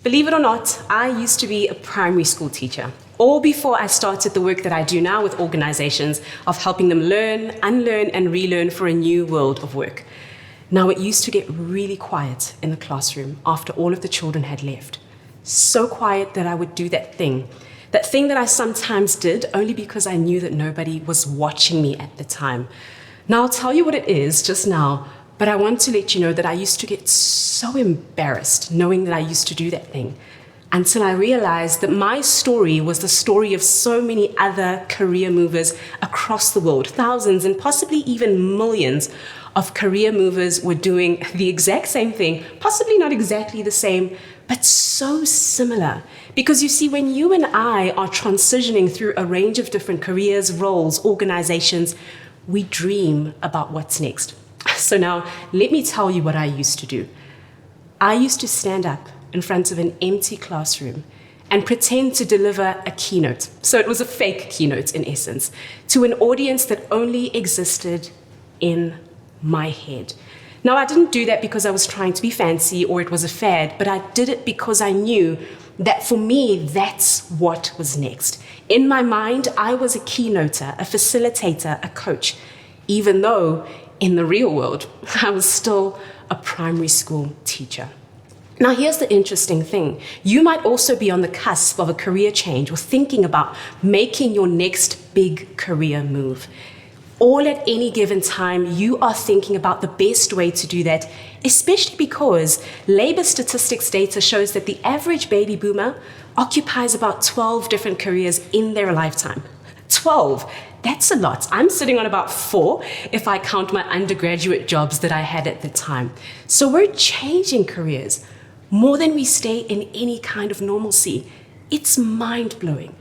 Believe it or not, I used to be a primary school teacher, all before I started the work that I do now with organizations of helping them learn, unlearn, and relearn for a new world of work. Now, it used to get really quiet in the classroom after all of the children had left. So quiet that I would do that thing that I sometimes did only because I knew that nobody was watching me at the time. Now, I'll tell you what it is just now, but I want to let you know that I used to get so embarrassed knowing that I used to do that thing until I realized that my story was the story of so many other career movers across the world. Thousands and possibly even millions of career movers were doing the exact same thing, possibly not exactly the same, but so similar. Because you see, when you and I are transitioning through a range of different careers, roles, organizations, we dream about what's next. So now, let me tell you what I used to do. I used to stand up in front of an empty classroom and pretend to deliver a keynote. So it was a fake keynote, in essence, to an audience that only existed in my head. Now, I didn't do that because I was trying to be fancy or it was a fad, but I did it because I knew that for me, that's what was next. In my mind, I was a keynoter, a facilitator, a coach, even though in the real world, I was still a primary school teacher. Now, here's the interesting thing. You might also be on the cusp of a career change or thinking about making your next big career move. All at any given time, you are thinking about the best way to do that, especially because labor statistics data shows that the average baby boomer occupies about 12 different careers in their lifetime. 12. That's a lot. I'm sitting on about 4 if I count my undergraduate jobs that I had at the time. So we're changing careers more than we stay in any kind of normalcy. It's mind-blowing.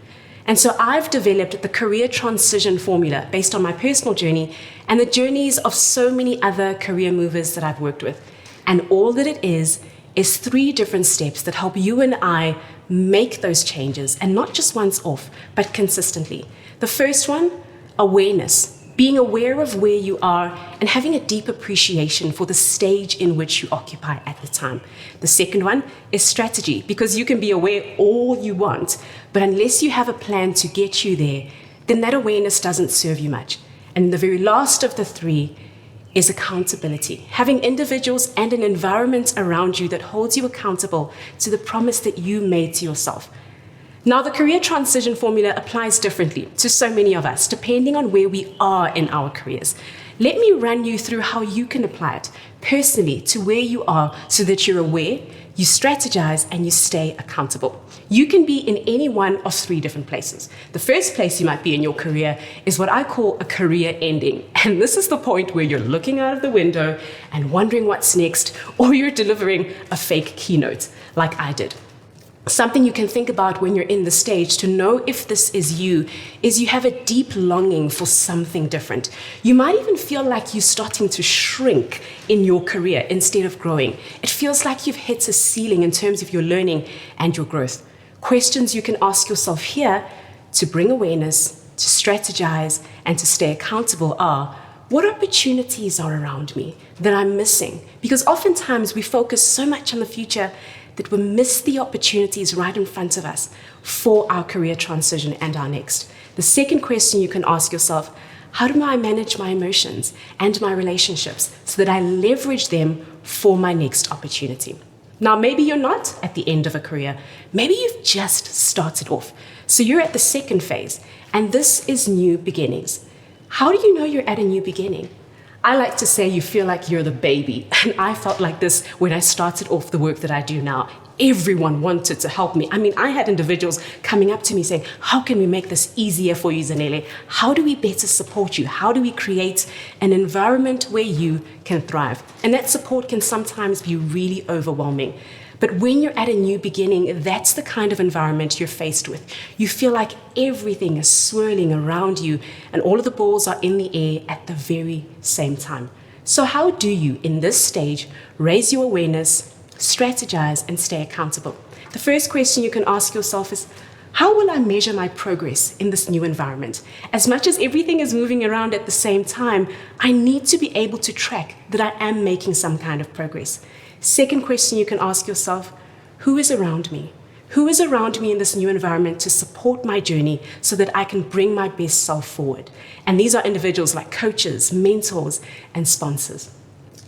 And so I've developed the career transition formula based on my personal journey and the journeys of so many other career movers that I've worked with. And all that it is 3 different steps that help you and I make those changes, and not just once off, but consistently. The first one, awareness. Being aware of where you are and having a deep appreciation for the stage in which you occupy at the time. The second one is strategy, because you can be aware all you want, but unless you have a plan to get you there, then that awareness doesn't serve you much. And the very last of the 3 is accountability. Having individuals and an environment around you that holds you accountable to the promise that you made to yourself. Now, the career transition formula applies differently to so many of us, depending on where we are in our careers. Let me run you through how you can apply it personally to where you are so that you're aware, you strategize, and you stay accountable. You can be in any one of 3 different places. The first place you might be in your career is what I call a career ending. And this is the point where you're looking out of the window and wondering what's next, or you're delivering a fake keynote like I did. Something you can think about when you're in the stage to know if this is you have a deep longing for something different. You might even feel like you're starting to shrink in your career instead of growing. It feels like you've hit a ceiling in terms of your learning and your growth. Questions you can ask yourself here to bring awareness, to strategize, and to stay accountable are, what opportunities are around me that I'm missing? Because oftentimes we focus so much on the future that we miss the opportunities right in front of us for our career transition and our next. The second question you can ask yourself, how do I manage my emotions and my relationships so that I leverage them for my next opportunity? Now, maybe you're not at the end of a career. Maybe you've just started off. So you're at the second phase, and this is new beginnings. How do you know you're at a new beginning? I like to say you feel like you're the baby, and I felt like this when I started off the work that I do now. Everyone wanted to help me. I mean, I had individuals coming up to me saying, how can we make this easier for you, Zanele? How do we better support you? How do we create an environment where you can thrive? And that support can sometimes be really overwhelming. But when you're at a new beginning, that's the kind of environment you're faced with. You feel like everything is swirling around you and all of the balls are in the air at the very same time. So how do you, in this stage, raise your awareness, strategize, and stay accountable? The first question you can ask yourself is, how will I measure my progress in this new environment? As much as everything is moving around at the same time, I need to be able to track that I am making some kind of progress. Second question you can ask yourself, Who is around me? Who is around me in this new environment to support my journey so that I can bring my best self forward? And these are individuals like coaches, mentors, and sponsors.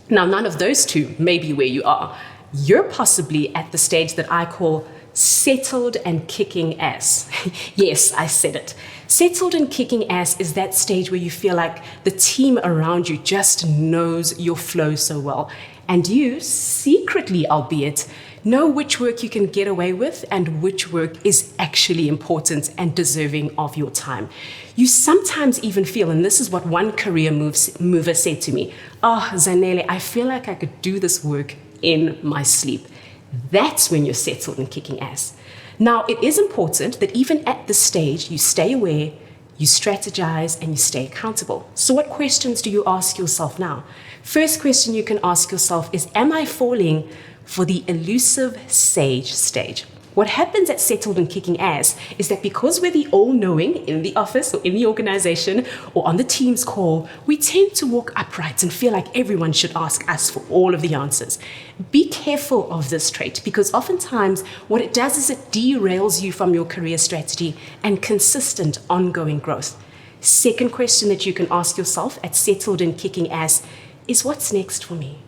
Now, none of those two may be where you are. You're possibly at the stage that I call settled and kicking ass. Yes, I said it. Settled and kicking ass is that stage where you feel like the team around you just knows your flow so well. And you, secretly albeit, know which work you can get away with and which work is actually important and deserving of your time. You sometimes even feel, and this is what one career mover said to me, Zanele, I feel like I could do this work in my sleep. That's when you're settled and kicking ass. Now, it is important that even at this stage, you stay aware, you strategize, and you stay accountable. So what questions do you ask yourself now? First question you can ask yourself is, am I falling for the elusive sage stage? What happens at settled and kicking ass is that because we're the all-knowing in the office or in the organization or on the team's call, we tend to walk upright and feel like everyone should ask us for all of the answers. Be careful of this trait, because oftentimes what it does is it derails you from your career strategy and consistent ongoing growth. Second question that you can ask yourself at settled and kicking ass is, what's next for me?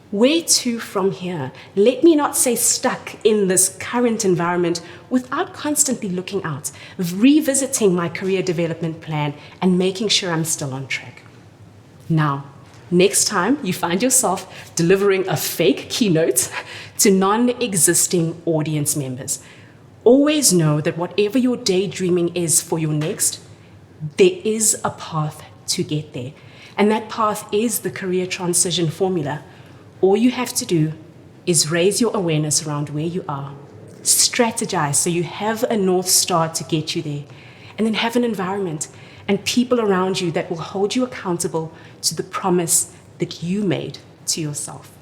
Where to from here? Let me not stay stuck in this current environment without constantly looking out, revisiting my career development plan and making sure I'm still on track. Now, next time you find yourself delivering a fake keynote to non-existing audience members, always know that whatever your daydreaming is for your next, there is a path to get there. And that path is the career transition formula. All you have to do is raise your awareness around where you are, strategize so you have a North Star to get you there, and then have an environment and people around you that will hold you accountable to the promise that you made to yourself.